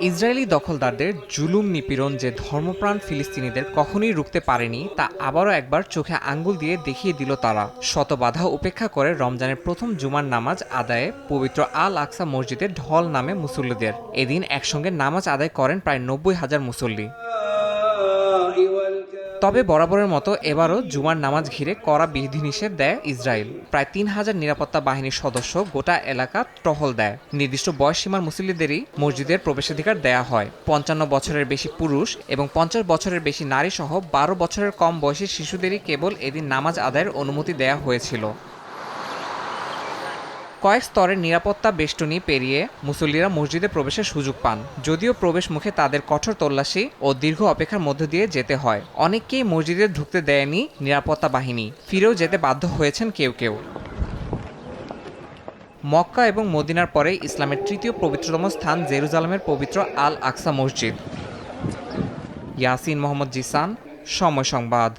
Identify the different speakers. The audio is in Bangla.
Speaker 1: ইসরায়েলি দখলদারদের জুলুম নিপীড়ন যে ধর্মপ্রাণ ফিলিস্তিনিদের কখনোই রুখতে পারেনি তা আবারও একবার চোখে আঙ্গুল দিয়ে দেখিয়ে দিল তারা। শত বাধা উপেক্ষা করে রমজানের প্রথম জুমার নামাজ আদায়ে পবিত্র আল আকসা মসজিদে ঢল নামে মুসল্লিদের। এদিন একসঙ্গে নামাজ আদায় করেন প্রায় ৯০,০০০ মুসল্লি। তবে বরাবরের মতো এবারও জুমার নামাজ ঘিরে কড়া বিধিনিষেধ দেয় ইসরায়েল। প্রায় ৩,০০০ নিরাপত্তা বাহিনীর সদস্য গোটা এলাকা টহল দেয়। নির্দিষ্ট বয়সসীমার মুসল্লিদেরই মসজিদের প্রবেশাধিকার দেয়া হয়। ৫৫ বছরের বেশি পুরুষ এবং ৫০ বছরের বেশি নারী সহ ১২ বছরের কম বয়সী শিশুদেরই কেবল এদিন নামাজ আদায়ের অনুমতি দেয়া হয়েছিল। কয়েক স্তরের নিরাপত্তা বেষ্টনী পেরিয়ে মুসল্লিরা মসজিদে প্রবেশের সুযোগ পান, যদিও প্রবেশ মুখে তাদের কঠোর তল্লাশি ও দীর্ঘ অপেক্ষার মধ্য দিয়ে যেতে হয়। অনেককেই মসজিদে ঢুকতে দেয়নি নিরাপত্তা বাহিনী, ফিরেও যেতে বাধ্য হয়েছেন কেউ কেউ। মক্কা এবং মদিনার পরে ইসলামের তৃতীয় পবিত্রতম স্থান জেরুজালেমের পবিত্র আল আকসা মসজিদ। ইয়াসিন মোহাম্মদ জিসান, সময় সংবাদ।